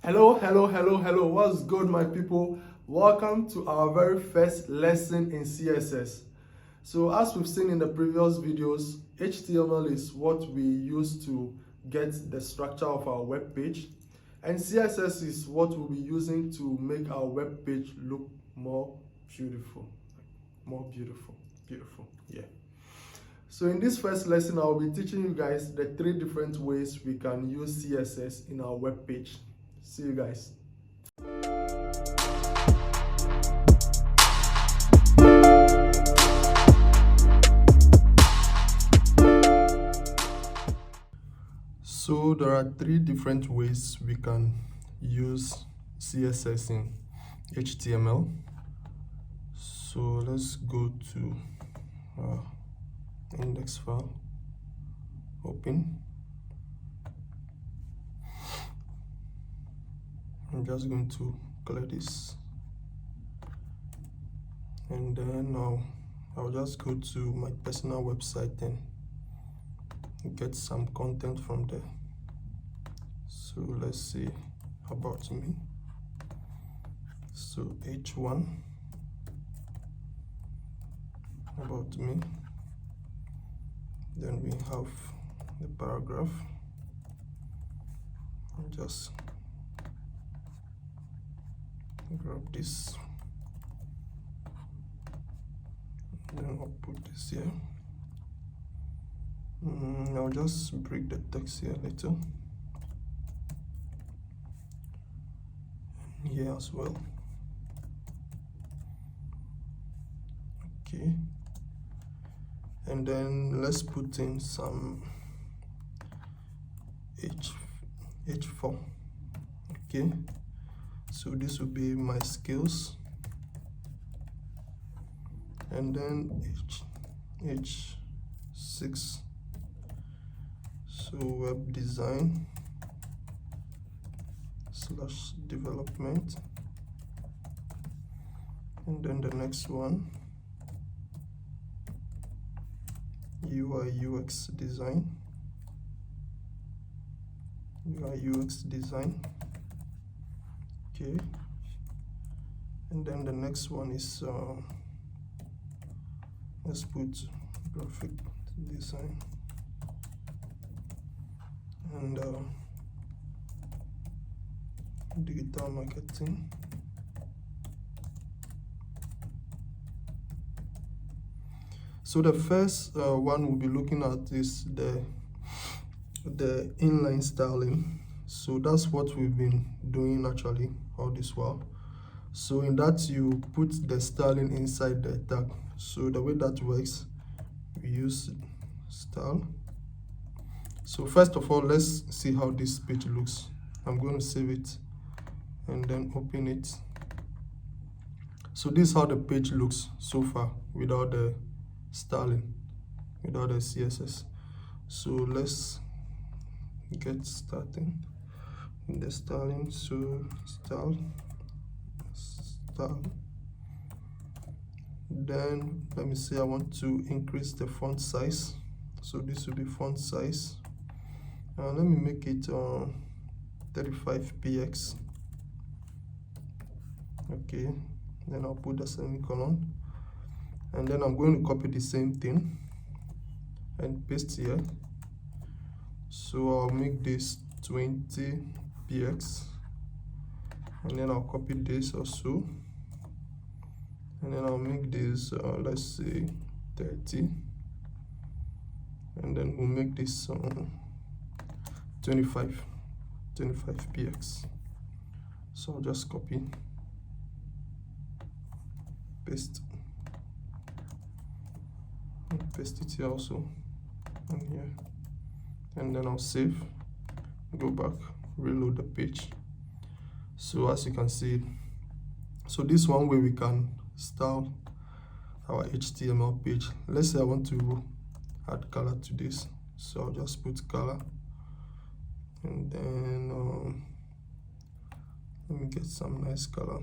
Hello. What's good, my people? Welcome to our very first lesson in CSS. So as we've seen in the previous videos, HTML is what we use to get the structure of our web page, and CSS is what we'll be using to make our web page look more beautiful. Beautiful. Yeah. So in this first lesson, I'll be teaching you guys the 3 different ways we can use CSS in our web page. See you guys. So there are 3 different ways we can use CSS in HTML. So let's go to index file, open. I'm just going to clear this, and then I'll just go to my personal website and get some content from there. So let's see, about me. So h1, about me. Then we have the paragraph. I'll just grab this, then I'll put this here. I'll just break the text here a little, and here as well. Okay, and then let's put in some h4. Okay, so this will be my skills, and then h6, so web design / development, and then the next one, UI UX design. Okay, and then the next one is let's put graphic design, and digital marketing. So the first one we'll be looking at is the inline styling. So that's what we've been doing actually all this while. So in that, you put the styling inside the tag. So the way that works, we use style. So first of all, let's see how this page looks. I'm going to save it and then open it. So this is how the page looks so far without the styling, without the CSS. So let's get starting in the styling. So style, then let me say I want to increase the font size. So this will be font size. Let me make it 35px. Okay, then I'll put the semicolon, and then I'm going to copy the same thing and paste here. So I'll make this 20px, and then I'll copy this also, and then I'll make this let's say 30, and then we'll make this 25px. So I'll just copy, paste it here also, and here, and then I'll save, go back, reload the page. So as you can see, so this one way we can style our HTML page. Let's say I want to add color to this, so I'll just put color, and then let me get some nice color.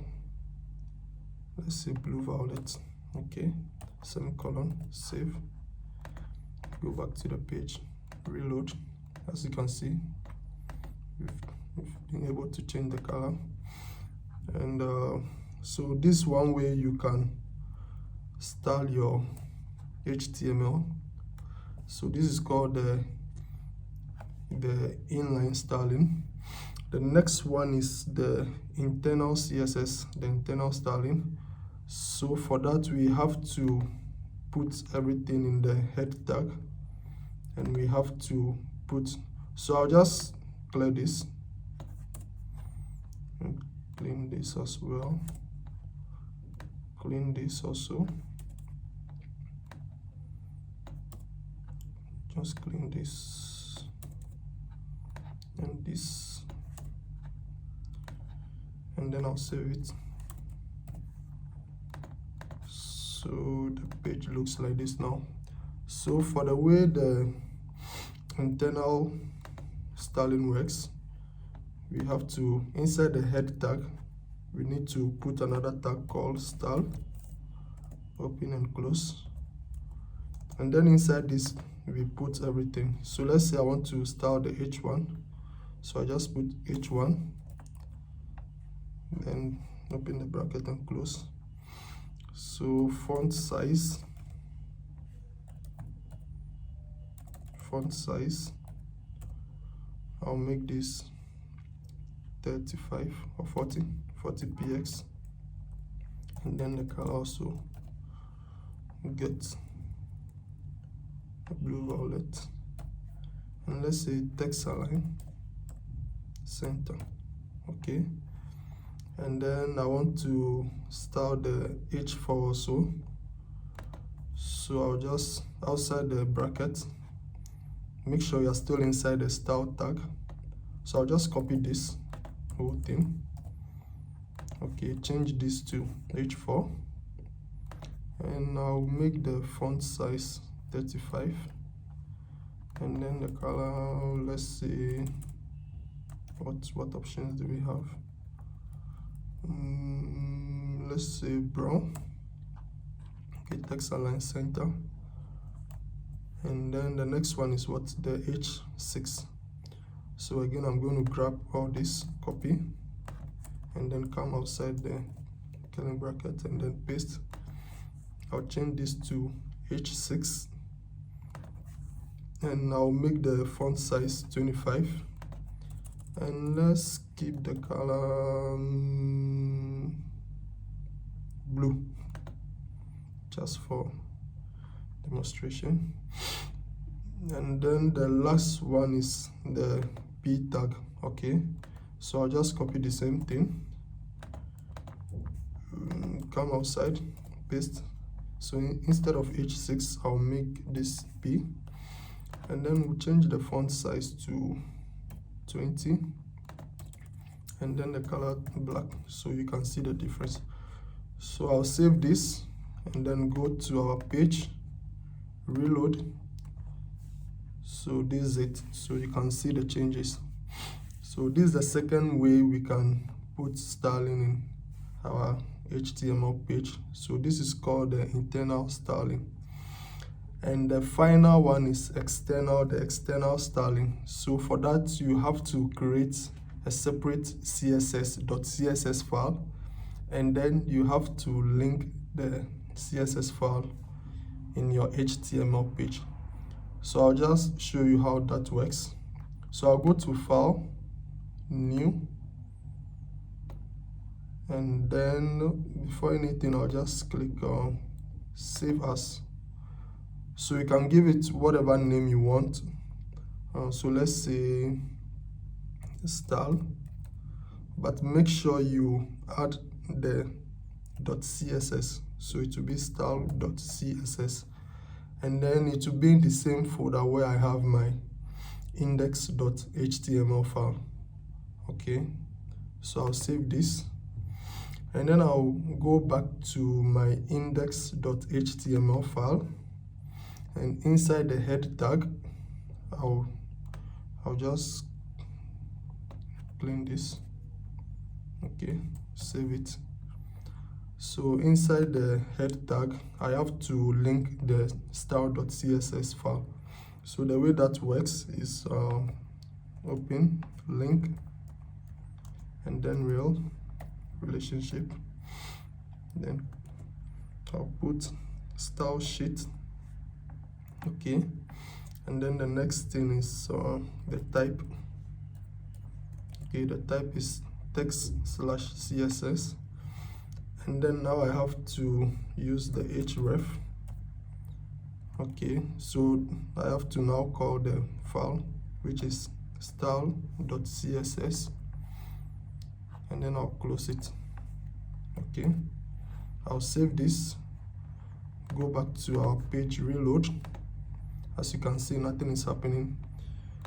Let's say blue violet. Okay, semicolon, save, go back to the page, reload. As you can see, being able to change the color. And so this one way you can style your HTML. So this is called the inline styling. The next one is the internal CSS, the internal styling. So for that we have to put everything in the head tag, and we have to put, so I'll just clear this and clean this as well, clean this also, just clean this and this, and then I'll save it. So the page looks like this now. So for the way the internal styling works, we have to, inside the head tag, we need to put another tag called style, open and close, and then inside this we put everything. So let's say I want to style the H1, so I just put H1, then open the bracket and close. So font size, I'll make this 35 or 40 px, and then the color also get a blue violet, and let's say text align center. Okay, and then I want to style the H4 also, so I'll just, outside the bracket, make sure you're still inside the style tag, so I'll just copy this whole thing. Okay, change this to H4, and I'll make the font size 35, and then the color, let's see, what options do we have? Let's say brown. Okay, text align center, and then the next one is what, the H6. So again, I'm going to grab all this, copy, and then come outside the curly bracket and then paste. I'll change this to H6, and I'll make the font size 25, and let's keep the color blue just for demonstration. And then the last one is the P tag. Okay, so I'll just copy the same thing, come outside, paste. So instead of H6, I'll make this P, and then we'll change the font size to 20, and then the color black, so you can see the difference. So I'll save this and then go to our page, reload. So this is it, so you can see the changes. So this is the second way we can put styling in our HTML page. So this is called the internal styling. And the final one is external, the external styling. So for that, you have to create a separate CSS file, and then you have to link the CSS file in your HTML page. So I'll just show you how that works. So I'll go to File, New, and then before anything, I'll just click on Save As. So you can give it whatever name you want. So let's say style, but make sure you add the .css, so it will be style.css, and then it will be in the same folder where I have my index.html file. Okay, so I'll save this, and then I'll go back to my index.html file, and inside the head tag, I'll just clean this. Okay, save it. So inside the head tag, I have to link the style.css file. So the way that works is open, link, and then relationship, then I'll put style sheet. Okay, and then the next thing is the type. Okay, the type is text/CSS, and then now I have to use the href. Okay, so I have to now call the file, which is style.css, and then I'll close it. Okay, I'll save this, go back to our page, reload. As you can see, nothing is happening.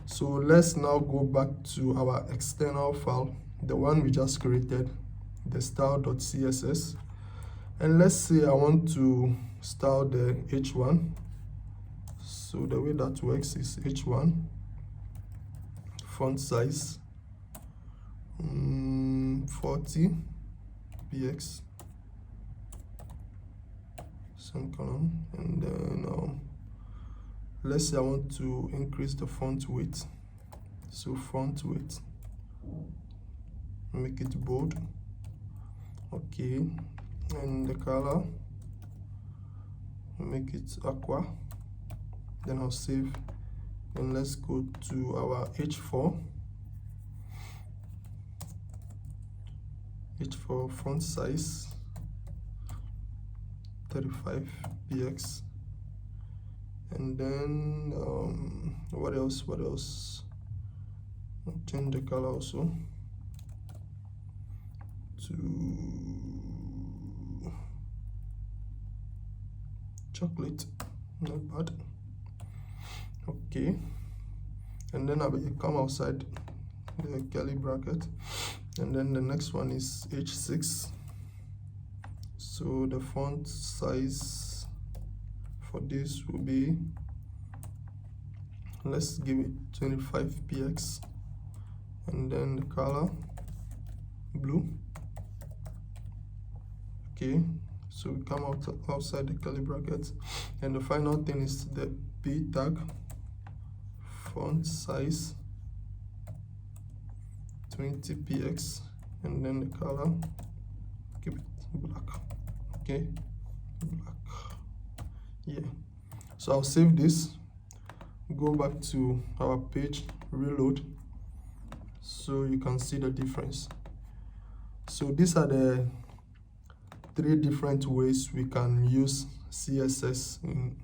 So let's now go back to our external file, the one we just created, the style.css, and let's say I want to style the h1. So the way that works is h1 font size 40 px semicolon, and then let's say I want to increase the font weight. So font weight, make it bold. Okay, and the color, make it aqua. Then I'll save, and let's go to our h4 font size 35 px, and then what else, I'll change the color also to chocolate, not bad. Okay, and then I will come outside the curly bracket, and then the next one is h6. So the font size for this will be, let's give it 25 px, and then the color blue. Okay, so we come outside the curly brackets, and the final thing is the p tag, font size 20 px, and then the color, keep it black. Okay, black. Yeah, so I'll save this, go back to our page, reload, so you can see the difference. So these are the 3 different ways we can use CSS in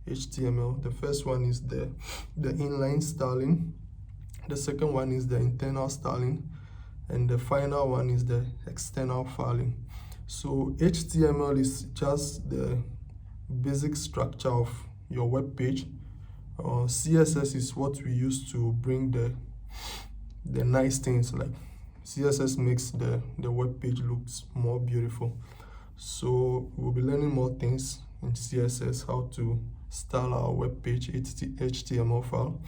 HTML. The first one is the inline styling, the second one is the internal styling, and the final one is the external filing. So HTML is just the basic structure of your web page. CSS is what we use to bring the nice things, like CSS makes the web page looks more beautiful. So we'll be learning more things in CSS, how to style our web page HTML file.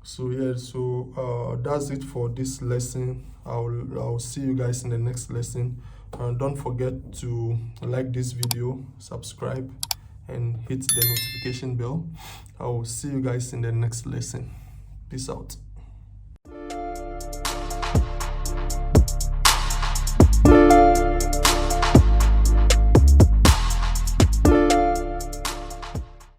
So yeah, so that's it for this lesson. I'll see you guys in the next lesson. Don't forget to like this video, subscribe, and hit the notification bell. I will see you guys in the next lesson. Peace out.